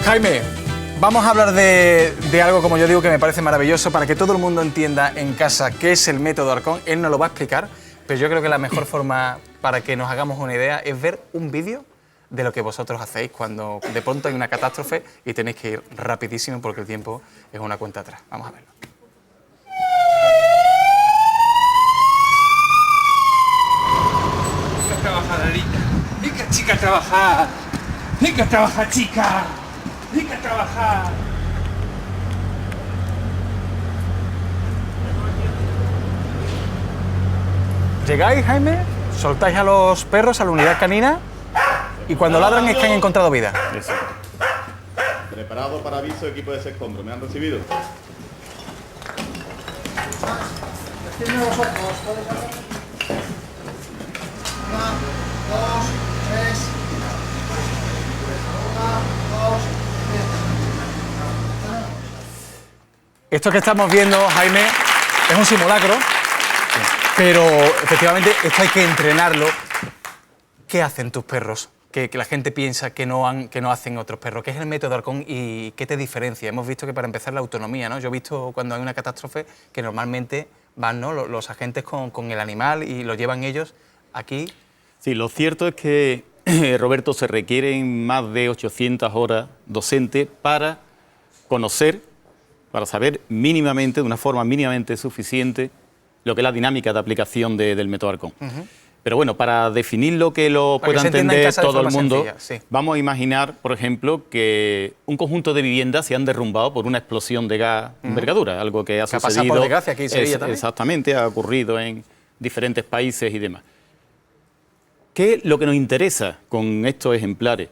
Jaime, vamos a hablar de algo, como yo digo, que me parece maravilloso para que todo el mundo entienda en casa qué es el método Arcón. Él nos lo va a explicar, pero yo creo que la mejor forma para que nos hagamos una idea es ver un vídeo de lo que vosotros hacéis cuando de pronto hay una catástrofe y tenéis que ir rapidísimo porque el tiempo es una cuenta atrás. Vamos a verlo. Venga a trabajar, Arita. Venga, chica, a trabajar. Venga a trabajar, chica. Venga a trabajar. Llegáis, Jaime, soltáis a los perros a la unidad canina y cuando ladran es que han encontrado vida. Exacto. Preparado para aviso, equipo de escombro. ¿Me han recibido? Decidme vosotros, ¿podéis hacer? 1, 2, 3. 1, 2, 3. Esto que estamos viendo, Jaime, es un simulacro, pero efectivamente esto hay que entrenarlo. ¿Qué hacen tus perros? Que la gente piensa que no hacen otros perros. ¿Qué es el método Arcón y qué te diferencia? Hemos visto que para empezar la autonomía, ¿no? Yo he visto cuando hay una catástrofe que normalmente van, ¿no?, los agentes con el animal y lo llevan ellos. Aquí... Sí, lo cierto es que, Roberto, se requieren más de 800 horas docentes para conocer, para saber mínimamente, de una forma mínimamente suficiente, lo que es la dinámica de aplicación del método Arcón. Pero bueno, para definir lo que lo pueda entender todo el mundo, sí. Vamos a imaginar, por ejemplo, que un conjunto de viviendas se han derrumbado por una explosión de gas de envergadura, algo que ha sucedido. pasado por desgracia aquí en Sevilla también. Exactamente, ha ocurrido en diferentes países y demás. ¿Qué es lo que nos interesa con estos ejemplares?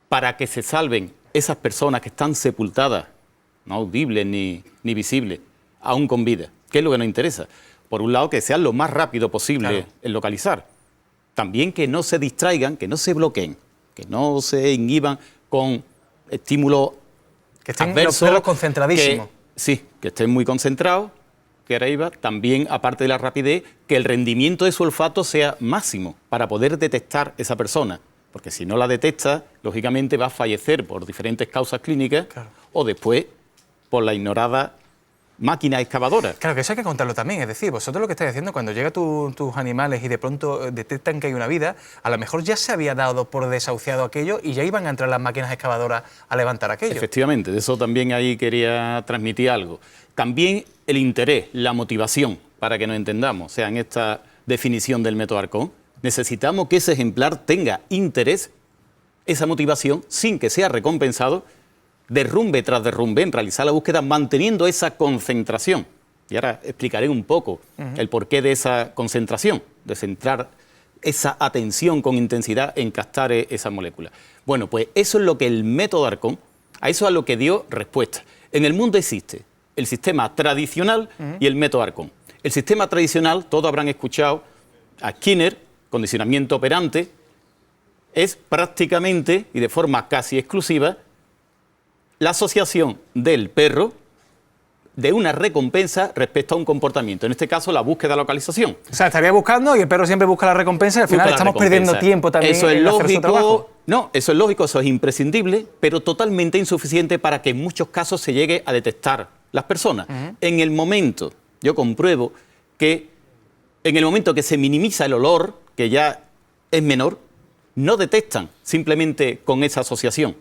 Para que se salven esas personas que están sepultadas, no audibles ni visibles, aún con vida. ¿Qué es lo que nos interesa? Por un lado, que sean lo más rápido posible, claro, en localizar. También que no se distraigan, que no se bloqueen, que no se inhiban con estímulos que estén adversos, los perros concentradísimos. Sí, que estén muy concentrados, que ahora iba. También, aparte de la rapidez, que el rendimiento de su olfato sea máximo para poder detectar esa persona. Porque si no la detecta, lógicamente va a fallecer por diferentes causas clínicas, claro, o después por la ignorada máquina excavadora. Claro, que eso hay que contarlo también. Es decir, vosotros lo que estáis haciendo cuando llegan tus animales y de pronto detectan que hay una vida, a lo mejor ya se había dado por desahuciado aquello y ya iban a entrar las máquinas excavadoras a levantar aquello. Efectivamente, de eso también ahí quería transmitir algo. También el interés, la motivación, para que nos entendamos. O sea, en esta definición del método Arcón, necesitamos que ese ejemplar tenga interés, esa motivación, sin que sea recompensado, derrumbe tras derrumbe, en realizar la búsqueda, manteniendo esa concentración. Y ahora explicaré un poco el porqué de esa concentración, de centrar esa atención con intensidad en captar esa molécula. Bueno, pues eso es lo que el método Arcón, a eso es a lo que dio respuesta. En el mundo existe el sistema tradicional y el método Arcón. El sistema tradicional, todos habrán escuchado a Skinner, condicionamiento operante, es prácticamente y de forma casi exclusiva la asociación del perro de una recompensa respecto a un comportamiento. En este caso, la búsqueda de localización. O sea, estaría buscando y el perro siempre busca la recompensa y al final estamos perdiendo tiempo también. Eso es en hacer su trabajo. lógico. No, eso es lógico, eso es imprescindible, pero totalmente insuficiente para que en muchos casos se llegue a detectar las personas. En el momento, yo compruebo que en el momento que se minimiza el olor, que ya es menor, no detectan simplemente con esa asociación.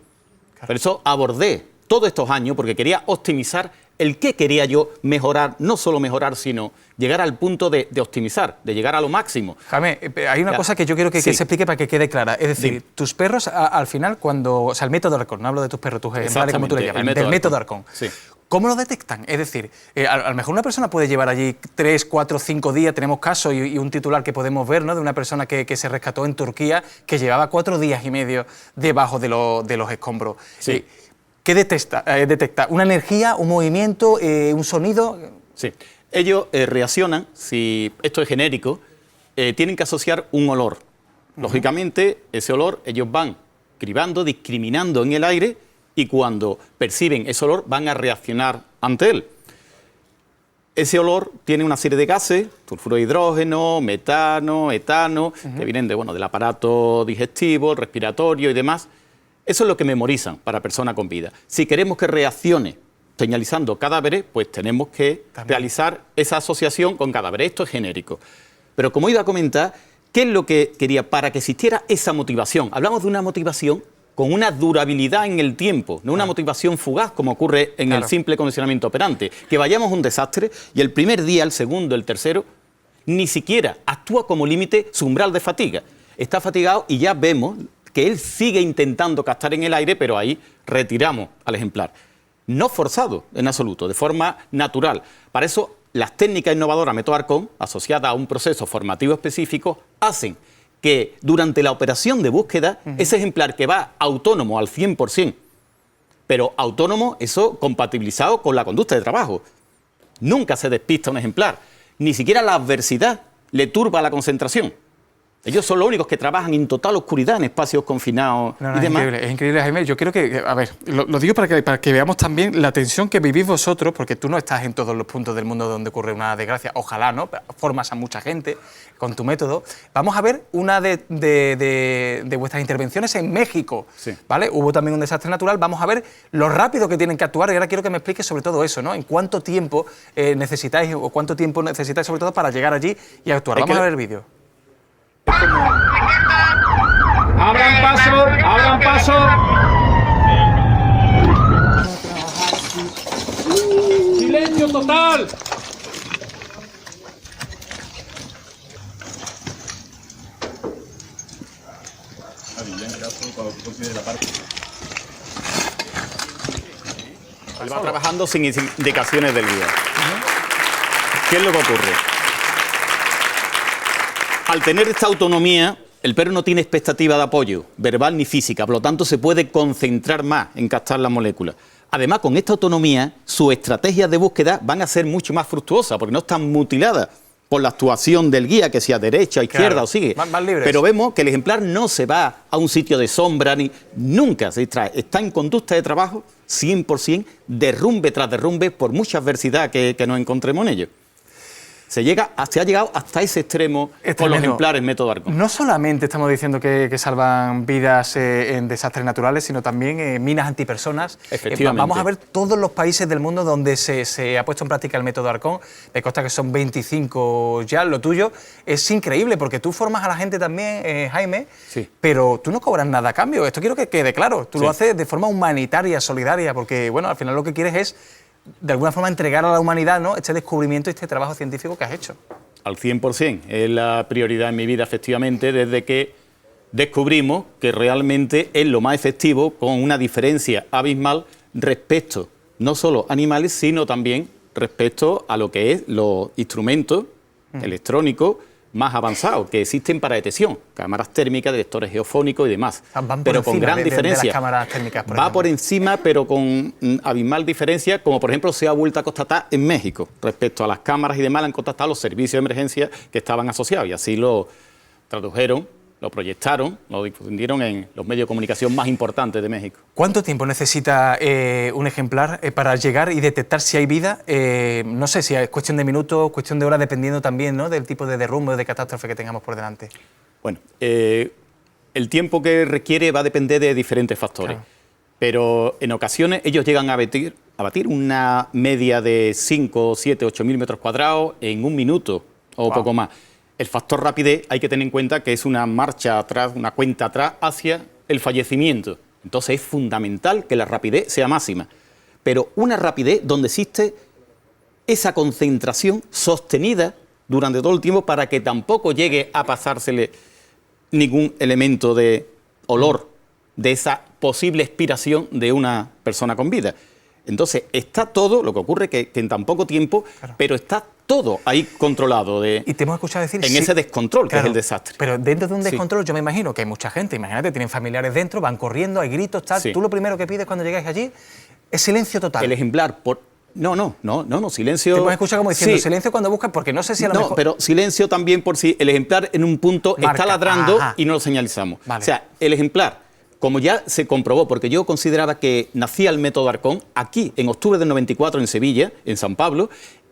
Por eso abordé todos estos años, porque quería optimizar el que quería yo mejorar, no solo mejorar, sino llegar al punto de optimizar, de llegar a lo máximo. Jaime, hay una cosa que yo quiero que se explique para que quede clara. Es decir, tus perros, al final, cuando... O sea, el método Arcón, no hablo de tus perros, tus ejemplares, como tú le llamas, del método Arcón. Sí. ¿Cómo lo detectan? Es decir, a lo mejor una persona puede llevar allí 3, 4, 5 días, tenemos casos y un titular que podemos ver, ¿no?, de una persona que se rescató en Turquía, que llevaba 4 días y medio debajo de los escombros. Sí. ¿Qué detecta? ¿Una energía, un movimiento, un sonido? Sí. Ellos reaccionan, si esto es genérico, tienen que asociar un olor. Lógicamente, ese olor ellos van cribando, discriminando en el aire, y cuando perciben ese olor van a reaccionar ante él. Ese olor tiene una serie de gases, sulfuro de hidrógeno, metano, etano, que vienen del aparato digestivo, respiratorio y demás, Eso es lo que memorizan para persona con vida. Si queremos que reaccione señalizando cadáveres, pues tenemos que realizar esa asociación con cadáveres. Esto es genérico. Pero como iba a comentar, ¿qué es lo que quería? Para que existiera esa motivación. Hablamos de una motivación con una durabilidad en el tiempo, no una motivación fugaz como ocurre en el simple condicionamiento operante. Que vayamos a un desastre y el primer día, el segundo, el tercero, ni siquiera actúa como límite su umbral de fatiga. Está fatigado y ya vemos que él sigue intentando captar en el aire, pero ahí retiramos al ejemplar. No forzado en absoluto, de forma natural. Para eso, las técnicas innovadoras Método Arcón, asociadas a un proceso formativo específico, hacen que durante la operación de búsqueda, ese ejemplar que va autónomo al 100%, pero autónomo, eso compatibilizado con la conducta de trabajo. Nunca se despista un ejemplar, ni siquiera la adversidad le turba la concentración. Ellos son los únicos que trabajan en total oscuridad en espacios confinados y demás. Es increíble, Jaime. Yo quiero que, a ver, lo digo para que veamos también la tensión que vivís vosotros, porque tú no estás en todos los puntos del mundo donde ocurre una desgracia. Ojalá, ¿no? Formas a mucha gente con tu método. Vamos a ver una de vuestras intervenciones en México, ¿vale? Hubo también un desastre natural. Vamos a ver lo rápido que tienen que actuar y ahora quiero que me expliques sobre todo eso, ¿no? En cuánto tiempo necesitáis o cuánto tiempo necesitáis sobre todo para llegar allí y actuar. Vamos a ver el vídeo. Abran paso, abran paso. Silencio total. Él va trabajando sin indicaciones del guía. ¿Qué es lo que ocurre? Al tener esta autonomía, el perro no tiene expectativa de apoyo, verbal ni física, por lo tanto se puede concentrar más en captar las moléculas. Además, con esta autonomía, sus estrategias de búsqueda van a ser mucho más fructuosas, porque no están mutiladas por la actuación del guía, que sea derecha, izquierda o sigue. Más libres. Pero vemos que el ejemplar no se va a un sitio de sombra, nunca se distrae. Está en conducta de trabajo 100%, derrumbe tras derrumbe, por mucha adversidad que nos encontremos en ello. Se ha llegado hasta ese extremo con los ejemplares Método Arcón. No solamente estamos diciendo que salvan vidas en desastres naturales, sino también minas antipersonas. Efectivamente. Vamos a ver todos los países del mundo donde se ha puesto en práctica el Método Arcón. Me consta que son 25 ya. Lo tuyo es increíble porque tú formas a la gente también, Jaime, pero tú no cobras nada a cambio. Esto quiero que quede claro. Tú lo haces de forma humanitaria, solidaria, porque bueno, al final lo que quieres es de alguna forma entregar a la humanidad, ¿no?, este descubrimiento y este trabajo científico que has hecho. Al 100%. Es la prioridad en mi vida, efectivamente, desde que descubrimos que realmente es lo más efectivo, con una diferencia abismal respecto no solo a animales, sino también respecto a lo que es los instrumentos electrónicos más avanzados que existen para detección, cámaras térmicas, detectores geofónicos y demás. Pero con gran diferencia. De las cámaras térmicas, va por encima, pero con abismal diferencia, como por ejemplo se ha vuelto a constatar en México. Respecto a las cámaras y demás, han constatado los servicios de emergencia que estaban asociados y así lo tradujeron, lo proyectaron, lo difundieron en los medios de comunicación más importantes de México. ¿Cuánto tiempo necesita un ejemplar para llegar y detectar si hay vida? No sé si es cuestión de minutos, cuestión de horas, dependiendo también, ¿no?, del tipo de derrumbe o de catástrofe que tengamos por delante. Bueno, el tiempo que requiere va a depender de diferentes factores, pero en ocasiones ellos llegan a batir una media de 5, 7, 8.000 metros cuadrados en un minuto o poco más. El factor rapidez hay que tener en cuenta que es una marcha atrás, una cuenta atrás hacia el fallecimiento. Entonces es fundamental que la rapidez sea máxima, pero una rapidez donde existe esa concentración sostenida durante todo el tiempo para que tampoco llegue a pasársele ningún elemento de olor de esa posible expiración de una persona con vida. Entonces está todo, lo que ocurre que en tan poco tiempo, pero está todo ahí controlado y te hemos escuchado decir ese descontrol que es el desastre. Pero dentro de un descontrol yo me imagino que hay mucha gente, imagínate, tienen familiares dentro, van corriendo, hay gritos, tal. Tú lo primero que pides cuando llegáis allí es silencio total. El ejemplar No, silencio. Te hemos escuchado como diciendo silencio cuando buscas, porque no sé si a lo mejor. No, pero silencio también por si el ejemplar en un punto está ladrando y no lo señalizamos. Vale. O sea, el ejemplar, como ya se comprobó, porque yo consideraba que nacía el Método Arcón aquí en octubre del 94 en Sevilla, en San Pablo,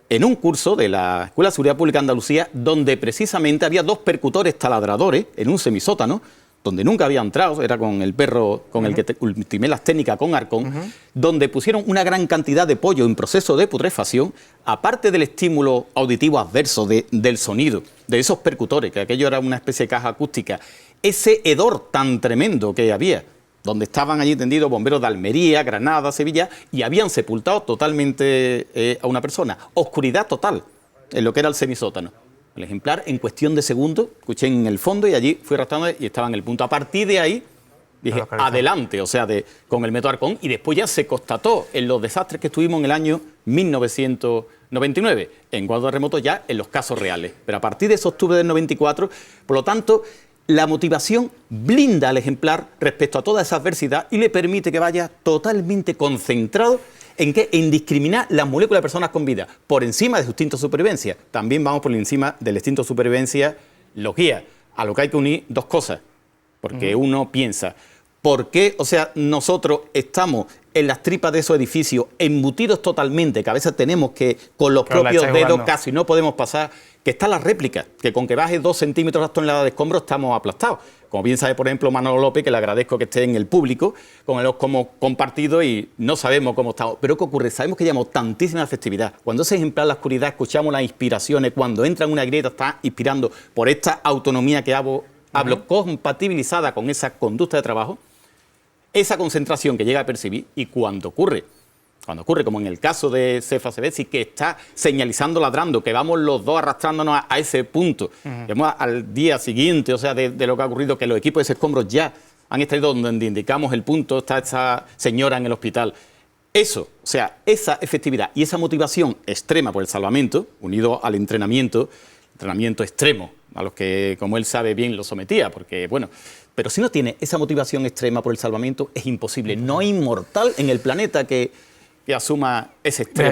en un curso de la Escuela de Seguridad Pública de Andalucía, donde precisamente había 2 percutores taladradores en un semisótano, donde nunca había entrado, era con el perro con el que ultimé las técnicas con Arcón, donde pusieron una gran cantidad de pollo en proceso de putrefacción, aparte del estímulo auditivo adverso del sonido, de esos percutores, que aquello era una especie de caja acústica, ese hedor tan tremendo que había, donde estaban allí tendidos bomberos de Almería, Granada, Sevilla, y habían sepultado totalmente a una persona. Oscuridad total en lo que era el semisótano. El ejemplar, en cuestión de segundos, escuché en el fondo y allí fui arrastrando y estaba en el punto. A partir de ahí, dije, adelante, o sea, con el método Arcón, y después ya se constató en los desastres que estuvimos en el año 1999, en cuadros remotos ya en los casos reales. Pero a partir de ese octubre del 94, por lo tanto, la motivación blinda al ejemplar respecto a toda esa adversidad y le permite que vaya totalmente concentrado ¿en qué? En discriminar las moléculas de personas con vida por encima de su instinto de supervivencia. También vamos por encima del instinto de supervivencia los guías. A lo que hay que unir dos cosas. Porque uno piensa, ¿por qué, o sea, nosotros estamos en las tripas de esos edificios embutidos totalmente, que a veces tenemos que, con los propios dedos casi no podemos pasar, que está la réplica, que con que baje 2 centímetros las toneladas de escombros estamos aplastados? Como bien sabe, por ejemplo, Manolo López, que le agradezco que esté en el público, con él como compartido y no sabemos cómo estamos. Pero ¿qué ocurre? Sabemos que llevamos tantísima efectividad. Cuando ese ejemplar en la oscuridad escuchamos las inspiraciones, cuando entra en una grieta está inspirando por esta autonomía que hablo compatibilizada con esa conducta de trabajo, esa concentración que llega a percibir y cuando ocurre, como en el caso de Cefa Sebesi, que está señalizando, ladrando, que vamos los dos arrastrándonos a ese punto, vamos al día siguiente, o sea, de lo que ha ocurrido, que los equipos de ese escombros ya han extraído donde indicamos el punto, está esa señora en el hospital. Eso, o sea, esa efectividad y esa motivación extrema por el salvamento, unido al entrenamiento extremo, a los que, como él sabe bien, lo sometía, porque, bueno, pero si no tiene esa motivación extrema por el salvamento, es imposible. No hay inmortal en el planeta que asuma ese extremo.